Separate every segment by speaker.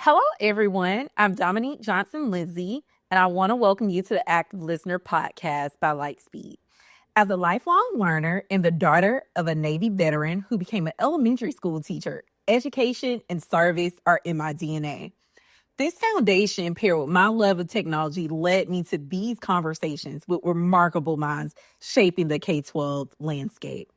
Speaker 1: Hello, everyone. I'm Dominique Johnson Lindsay, and I want to welcome you to the Active Listener podcast by Lightspeed. As a lifelong learner and the daughter of a Navy veteran who became an elementary school teacher, education and service are in my DNA. This foundation, paired with my love of technology, led me to these conversations with remarkable minds shaping the K 12 landscape.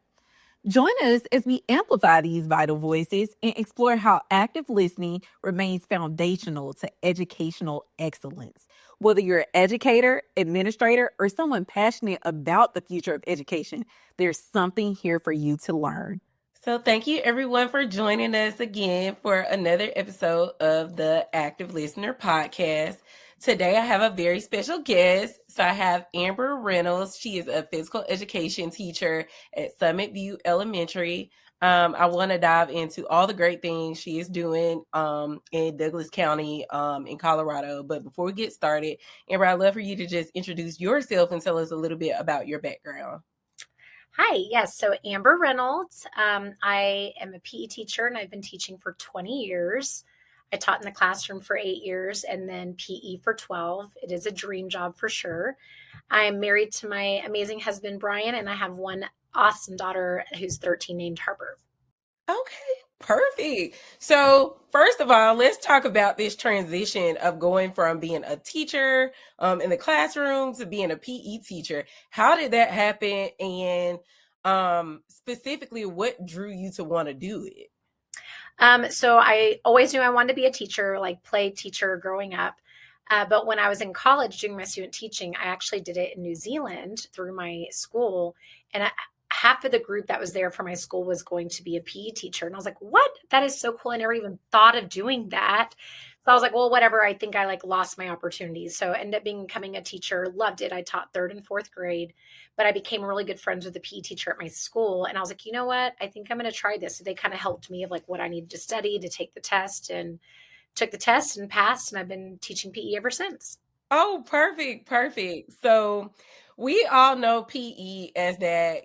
Speaker 1: Join us as we amplify these vital voices and explore how active listening remains foundational to educational excellence. Whether you're an educator, administrator, or someone passionate about the future of education, there's something here for you to learn.
Speaker 2: So thank you everyone for joining us again for another episode of the Active Listener podcast. Today I have a very special guest. So I have Amber Reynolds. She is a physical education teacher at Summit View Elementary. I want to dive into all the great things she is doing in Douglas County in Colorado. But before we get started, Amber, I'd love for you to just introduce yourself and tell us a little bit about your background.
Speaker 3: Hi, yes. So Amber Reynolds. I am a PE teacher and I've been teaching for 20 years. I taught in the classroom for 8 years and then PE for 12. It is a dream job for sure. I'm married to my amazing husband, Brian, and I have one awesome daughter who's 13 named Harper.
Speaker 2: Okay, perfect. So, first of all, let's talk about this transition of going from being a teacher in the classroom to being a PE teacher. How did that happen? And specifically, what drew you to want to do it?
Speaker 3: So I always knew I wanted to be a teacher, like play teacher growing up. But when I was in college doing my student teaching, I actually did it in New Zealand through my school. And half of the group that was there for my school was going to be a PE teacher. And I was like, what? That is so cool. I never even thought of doing that. So I was like, well, whatever. I think I lost my opportunities. So I ended up becoming a teacher, loved it. I taught third and fourth grade, but I became really good friends with the PE teacher at my school. And I was like, you know what? I think I'm going to try this. So they kind of helped me of like what I needed to study to take the test, and took the test and passed. And I've been teaching PE ever since.
Speaker 2: Oh, perfect, perfect. So, we all know PE as that,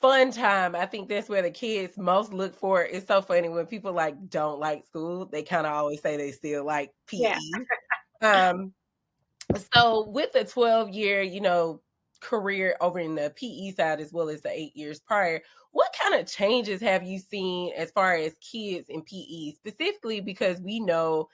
Speaker 2: fun time. I think that's where the kids most look for. It's so funny when people like don't like school, they kind of always say they still like
Speaker 3: Yeah.
Speaker 2: PE. Um, So with the 12-year, career over in the PE side as well as the 8 years prior, what kind of changes have you seen as far as kids in PE specifically? Because we know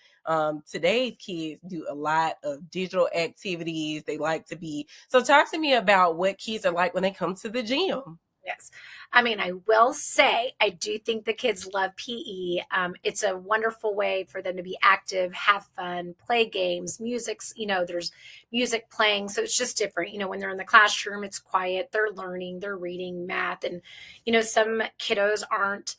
Speaker 2: today's kids do a lot of digital activities. They like to be. So talk to me about what kids are like when they come to the gym.
Speaker 3: Yes. I mean, I will say, I do think the kids love PE. It's a wonderful way for them to be active, have fun, play games, music's, there's music playing. So it's just different. When they're in the classroom, it's quiet, they're learning, they're reading math. And, some kiddos aren't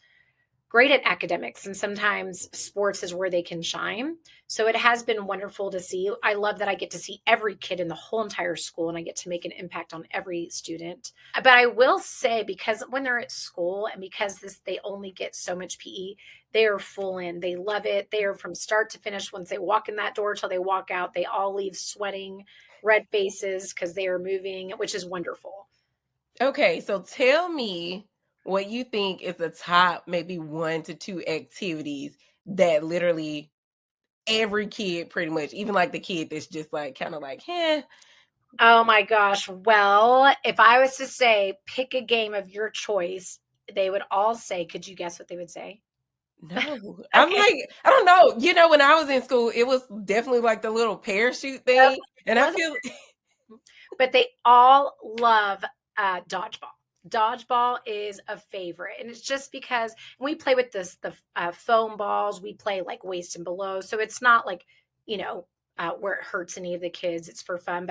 Speaker 3: great at academics, and sometimes sports is where they can shine. So it has been wonderful to see. I love that I get to see every kid in the whole entire school and I get to make an impact on every student. But I will say, because when they're at school and because they only get so much PE, they are full in. They love it. They are from start to finish. Once they walk in that door till they walk out, they all leave sweating, red faces because they are moving, which is wonderful.
Speaker 2: Okay, so tell me what you think is the top maybe 1 to 2 activities that literally every kid pretty much, even like the kid that's just like kind of like,
Speaker 3: Oh my gosh. Well, if I was to say pick a game of your choice, they would all say, could you guess what they would say?
Speaker 2: no. I'm
Speaker 3: Okay.
Speaker 2: like, I don't know. When I was in school, it was definitely like the little parachute thing. And I feel
Speaker 3: But they all love dodgeball. Dodgeball is a favorite, and it's just because we play with the foam balls. We play like waist and below, so it's not like where it hurts any of the kids. It's for fun,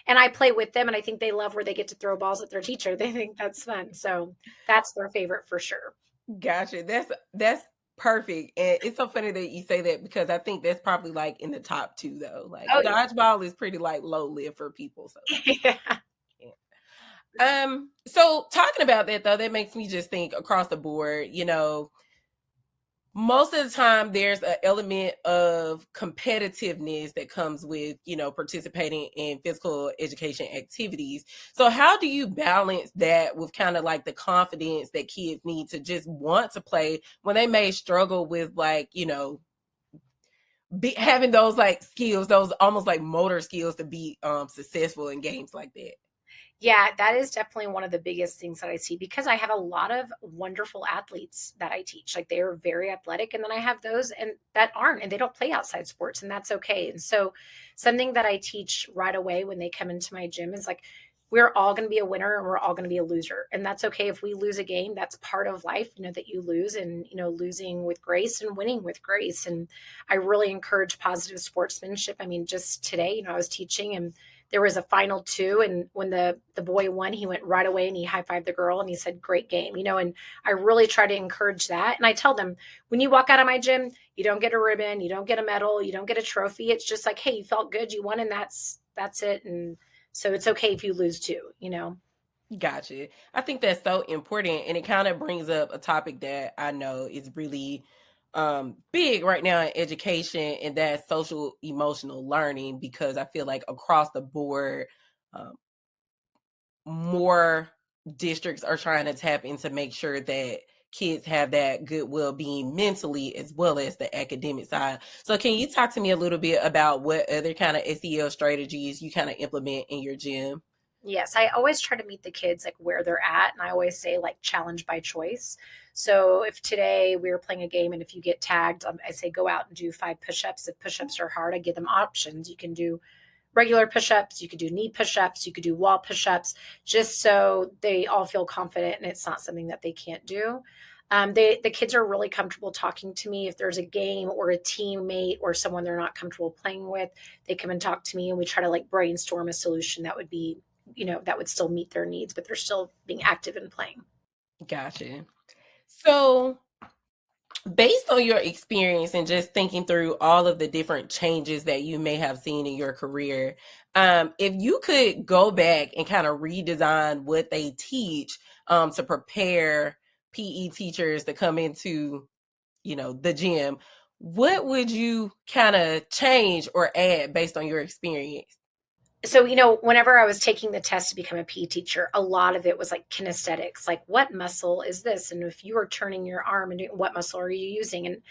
Speaker 3: and I play with them, and I think they love where they get to throw balls at their teacher. They think that's fun, so that's their favorite for sure.
Speaker 2: gotcha. That's perfect. And it's so funny that you say that because I think that's probably like in the top two though. Like
Speaker 3: Oh
Speaker 2: dodgeball is pretty like low live for people. So
Speaker 3: yeah.
Speaker 2: yeah. So talking about that though, that makes me just think across the board, most of the time there's an element of competitiveness that comes with, participating in physical education activities. So how do you balance that with kind of like the confidence that kids need to just want to play when they may struggle with like, having those like skills, those almost like motor skills to be successful in games like that.
Speaker 3: Yeah, that is definitely one of the biggest things that I see because I have a lot of wonderful athletes that I teach. Like they are very athletic, and then I have those and that aren't, and they don't play outside sports, and that's okay. And so, something that I teach right away when they come into my gym is like, we're all going to be a winner and we're all going to be a loser, and that's okay if we lose a game. That's part of life, that you lose, and losing with grace and winning with grace. And I really encourage positive sportsmanship. I mean, just today, I was teaching and there was a final two, and when the boy won, he went right away and he high-fived the girl and he said, great game. And I really try to encourage that. And I tell them, when you walk out of my gym, you don't get a ribbon, you don't get a medal, you don't get a trophy. It's just like, hey, you felt good, you won, and that's it. And so it's okay if you lose too.
Speaker 2: Gotcha. I think that's so important, and it kind of brings up a topic that I know is really big right now in education, and that's social emotional learning, because I feel like across the board, um, more districts are trying to tap into make sure that kids have that good well-being mentally as well as the academic side. So can you talk to me a little bit about what other kind of SEL strategies you kind of implement in your gym?
Speaker 3: Yes, I always try to meet the kids like where they're at, and I always say like challenge by choice. So if today we were playing a game and if you get tagged, I say go out and do 5 push-ups. If push-ups are hard, I give them options. You can do regular push-ups, you could do knee push-ups, you could do wall push-ups, just so they all feel confident and it's not something that they can't do. The kids are really comfortable talking to me. If there's a game or a teammate or someone they're not comfortable playing with, they come and talk to me and we try to like brainstorm a solution that would be, that would still meet their needs, but they're still being active and playing.
Speaker 2: Gotcha. So based on your experience and just thinking through all of the different changes that you may have seen in your career, if you could go back and kind of redesign what they teach to prepare PE teachers to come into, the gym, what would you kind of change or add based on your experience?
Speaker 3: So, whenever I was taking the test to become a PE teacher, a lot of it was like kinesthetics, like what muscle is this? And if you are turning your arm and what muscle are you using? And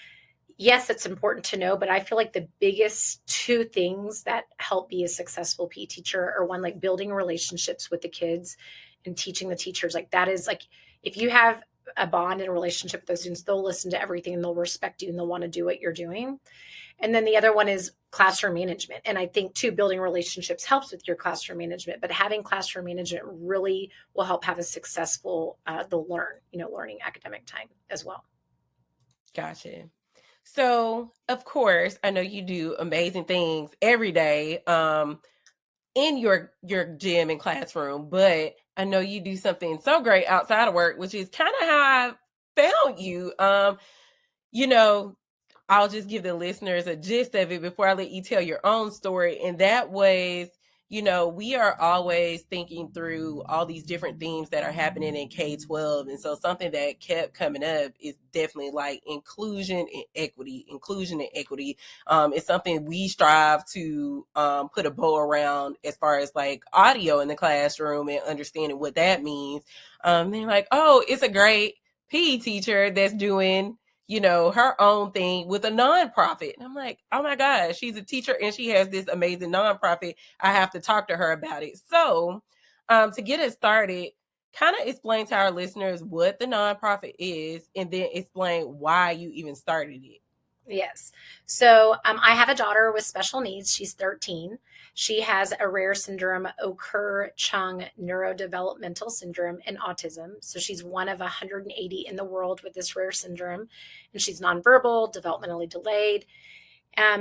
Speaker 3: yes, it's important to know, but I feel like the biggest two things that help be a successful PE teacher are one, like building relationships with the kids and teaching the teachers. Like that is like, if you have a bond and a relationship with those students, they'll listen to everything and they'll respect you and they'll want to do what you're doing. And then the other one is classroom management. And I think too, building relationships helps with your classroom management, but having classroom management really will help have a successful, learning academic time as well.
Speaker 2: Gotcha. So, of course, I know you do amazing things every day. In your gym and classroom, but I know you do something so great outside of work, which is kind of how I found you. You know, I'll just give the listeners a gist of it before I let you tell your own story. And that was, we are always thinking through all these different themes that are happening in K-12. And so something that kept coming up is definitely like inclusion and equity. Inclusion and equity is something we strive to put a bow around as far as like audio in the classroom and understanding what that means. They're like, oh, it's a great PE teacher that's doing her own thing with a nonprofit. And I'm like, oh my gosh, she's a teacher and she has this amazing nonprofit. I have to talk to her about it. So, to get it started, kind of explain to our listeners what the nonprofit is and then explain why you even started it.
Speaker 3: Yes. So I have a daughter with special needs. She's 13. She has a rare syndrome, Okur Chung neurodevelopmental syndrome, and autism. So she's one of 180 in the world with this rare syndrome. And she's nonverbal, developmentally delayed.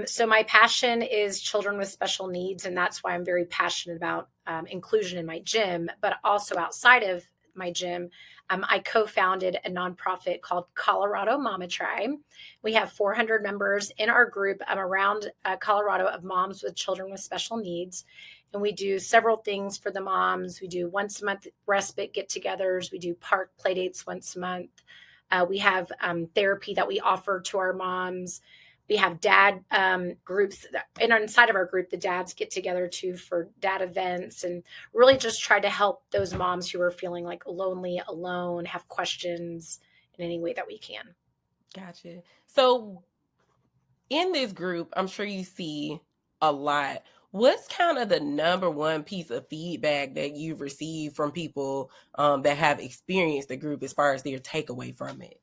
Speaker 3: So my passion is children with special needs. And that's why I'm very passionate about inclusion in my gym, but also outside of my gym. I co-founded a nonprofit called Colorado Mama Tribe. We have 400 members in our group around Colorado of moms with children with special needs. And we do several things for the moms. We do once a month respite get-togethers. We do park play dates once a month. We have therapy that we offer to our moms. We have dad groups, and inside of our group, the dads get together too for dad events, and really just try to help those moms who are feeling like lonely, alone, have questions in any way that we can.
Speaker 2: Gotcha. So in this group, I'm sure you see a lot. What's kind of the number one piece of feedback that you've received from people that have experienced the group as far as their takeaway from it?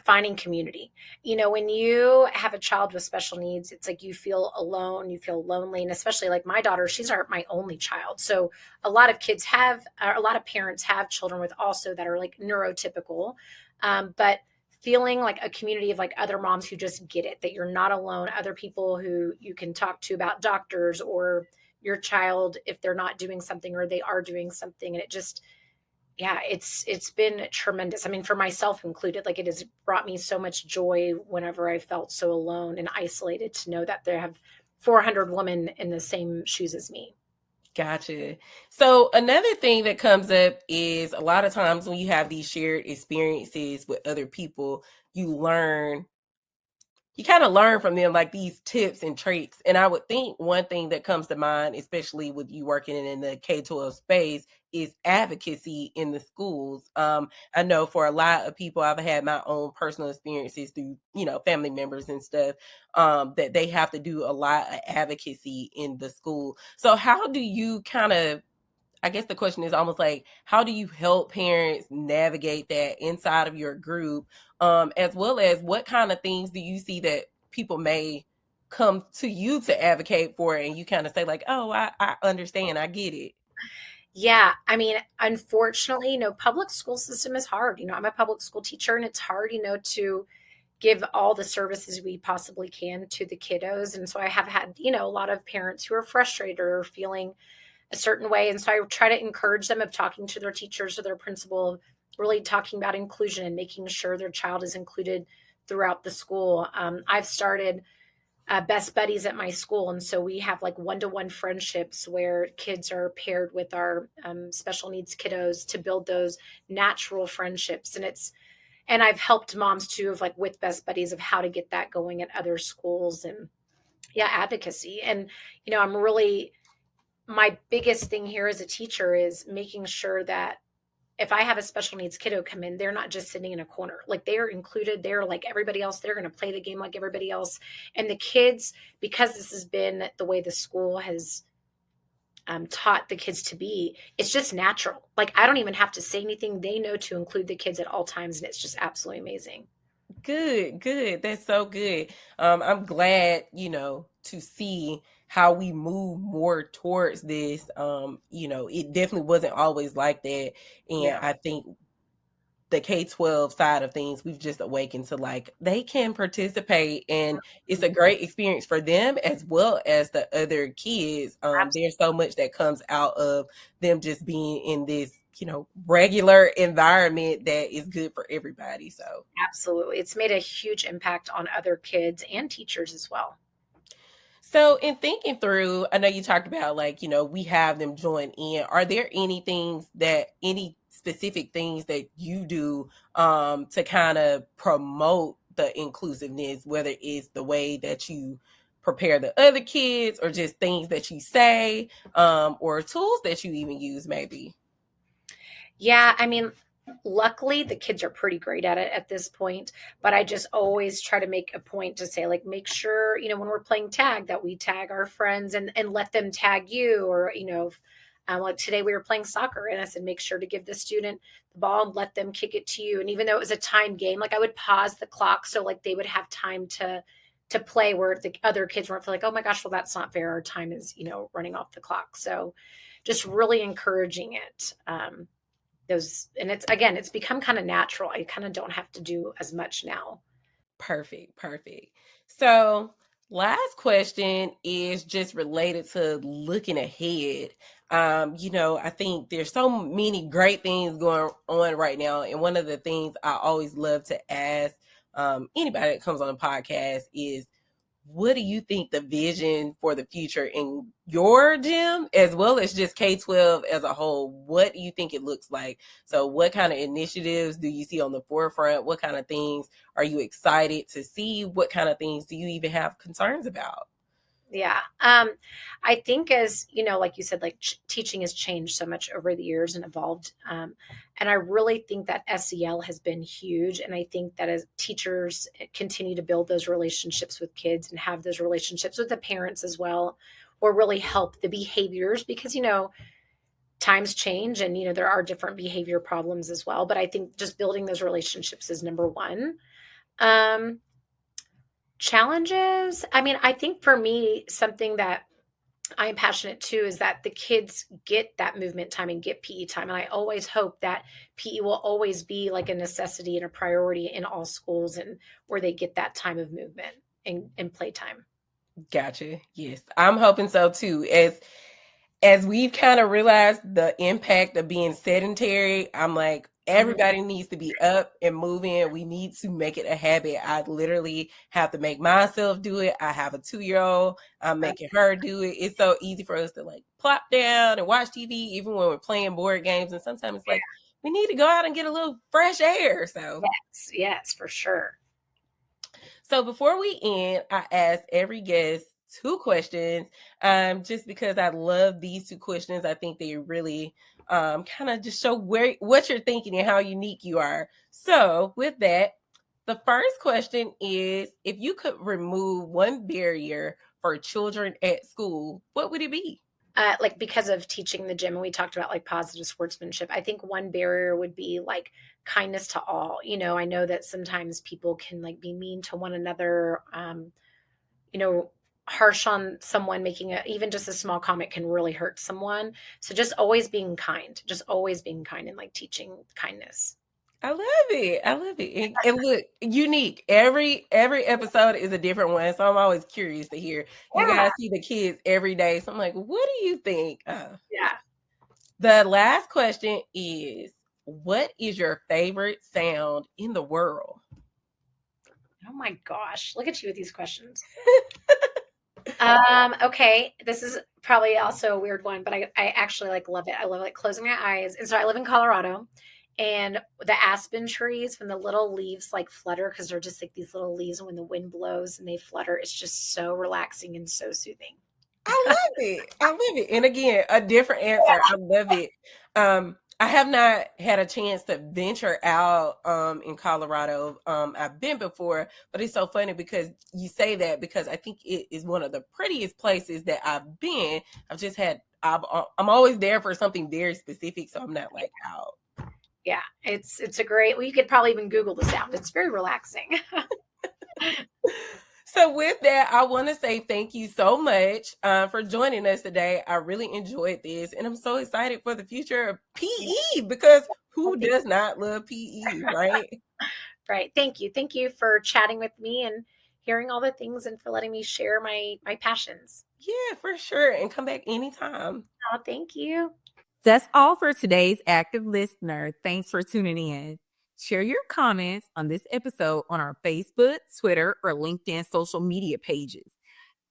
Speaker 3: Finding community. When you have a child with special needs, it's like you feel alone, you feel lonely. And especially like my daughter, she's my only child. So a lot of a lot of parents have children with also that are like neurotypical. But feeling like a community of like other moms who just get it, that you're not alone, other people who you can talk to about doctors or your child if they're not doing something or they are doing something. And it just, yeah, it's been tremendous. I mean, for myself included, like it has brought me so much joy whenever I felt so alone and isolated to know that there have 400 women in the same shoes as me.
Speaker 2: Gotcha. So another thing that comes up is a lot of times when you have these shared experiences with other people, you learn you kind of learn from them like these tips and traits. And I would think one thing that comes to mind, especially with you working in the K-12 space, is advocacy in the schools. I know for a lot of people, I've had my own personal experiences through, family members and stuff, that they have to do a lot of advocacy in the school. So how do you kind of, I guess the question is almost like, how do you help parents navigate that inside of your group? As well as what kind of things do you see that people may come to you to advocate for, and you kind of say like, oh, I understand, I get it.
Speaker 3: Yeah, I mean, unfortunately, public school system is hard. I'm a public school teacher and it's hard, to give all the services we possibly can to the kiddos. And so I have had, a lot of parents who are frustrated or feeling a certain way. And so I try to encourage them of talking to their teachers or their principal, really talking about inclusion and making sure their child is included throughout the school. I've started best buddies at my school. And so we have like one-to-one friendships where kids are paired with our special needs kiddos to build those natural friendships. And I've helped moms too of like with best buddies of how to get that going at other schools and yeah, advocacy. And, I'm really, my biggest thing here as a teacher is making sure that if I have a special needs kiddo come in, they're not just sitting in a corner. Like they are included. They're like everybody else. They're going to play the game like everybody else. And the kids, because this has been the way the school has taught the kids to be, it's just natural. Like I don't even have to say anything. They know to include the kids at all times. And it's just absolutely amazing.
Speaker 2: Good, good. That's so good. I'm glad, to see how we move more towards this. It definitely wasn't always like that. And
Speaker 3: No.
Speaker 2: I think the K-12 side of things, we've just awakened to like they can participate, and it's a great experience for them as well as the other kids. There's so much that comes out of them just being in this, regular environment that is good for everybody. So
Speaker 3: Absolutely. It's made a huge impact on other kids and teachers as well.
Speaker 2: So, in thinking through, I know you talked about like, we have them join in. Are there any specific things that you do to kind of promote the inclusiveness, whether it's the way that you prepare the other kids or just things that you say, or tools that you even use, maybe?
Speaker 3: Yeah, I mean, luckily the kids are pretty great at it at this point, but I just always try to make a point to say like make sure, when we're playing tag that we tag our friends and let them tag you or, like today we were playing soccer and I said make sure to give the student the ball and let them kick it to you. And even though it was a time game, like I would pause the clock so like they would have time to play where the other kids weren't like, oh my gosh, well that's not fair. Our time is, running off the clock. So just really encouraging it. Those and it's become kind of natural. I kind of don't have to do as much now.
Speaker 2: Perfect, perfect. So, last question is just related to looking ahead. I think there's so many great things going on right now, and one of the things I always love to ask anybody that comes on the podcast is, what do you think the vision for the future in your gym as well as just K-12 as a whole, what do you think it looks like? So what kind of initiatives do you see on the forefront? What kind of things are you excited to see? What kind of things do you even have concerns about?
Speaker 3: Yeah. I think as you know, like you said, like teaching has changed so much over the years and evolved. And I really think that SEL has been huge. And I think that as teachers continue to build those relationships with kids and have those relationships with the parents as well, will really help the behaviors because, times change and, there are different behavior problems as well. But I think just building those relationships is number one. Um, Challenges. I mean, I think for me, something that I am passionate too is that the kids get that movement time and get PE time. And I always hope that PE will always be like a necessity and a priority in all schools and where they get that time of movement and playtime.
Speaker 2: Gotcha. Yes, I'm hoping so too. As we've kind of realized the impact of being sedentary, I'm like,
Speaker 3: Mhm.
Speaker 2: everybody needs to be up and moving. We need to make it a habit. I literally have to make myself do it. I have a 2-year-old. I'm making her do it. It's so easy for us to like plop down and watch TV, even when we're playing board games. And sometimes it's like, we need to go out and get a little fresh air.
Speaker 3: Yes, yes, for sure.
Speaker 2: So before we end, I ask every guest 2 questions, just because I love these 2 questions. I think they really kind of just show what you're thinking and how unique you are. So with that, the first question is, if you could remove one barrier for children at school, what would it be?
Speaker 3: Like because of teaching the gym and we talked about like positive sportsmanship, I think one barrier would be like kindness to all. I know that sometimes people can like be mean to one another, you know, harsh on someone, making even just a small comment can really hurt someone. So just always being kind and like teaching kindness.
Speaker 2: I love it. I love it. And look, unique. Every episode is a different one. So I'm always curious to hear. You
Speaker 3: Yeah.
Speaker 2: guys see the kids every day. So I'm like, what do you think?
Speaker 3: Yeah.
Speaker 2: The last question is, what is your favorite sound in the world?
Speaker 3: Oh my gosh. Look at you with these questions. Okay. This is probably also a weird one, but I actually like love it. I love like closing my eyes. And so I live in Colorado and the aspen trees, when the little leaves like flutter, because they're just like these little leaves, and when the wind blows and they flutter, it's just so relaxing and so soothing.
Speaker 2: I love it. I love it. And again, a different answer. I love it. I have not had a chance to venture out in Colorado. I've been before, but it's so funny because you say that, because I think it is one of the prettiest places that I've been. I'm always there for something very specific, so I'm not like out.
Speaker 3: Yeah, it's a great. Well, you could probably even Google the sound. It's very relaxing.
Speaker 2: So with that, I want to say thank you so much for joining us today. I really enjoyed this, and I'm so excited for the future of PE, because
Speaker 3: Well,
Speaker 2: who does not love PE, right?
Speaker 3: right. Thank you for chatting with me and hearing all the things and for letting me share my passions.
Speaker 2: Yeah, for sure. And come back anytime.
Speaker 3: Oh, thank you.
Speaker 1: That's all for today's active listener. Thanks for tuning in. Share your comments on this episode on our Facebook, Twitter, or LinkedIn social media pages.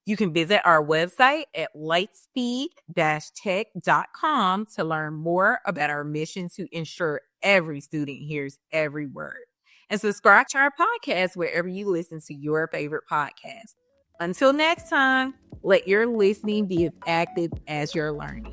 Speaker 1: You can visit our website at lightspeed-tech.com to learn more about our mission to ensure every student hears every word. And subscribe to our podcast wherever you listen to your favorite podcast. Until next time, let your listening be as active as your learning.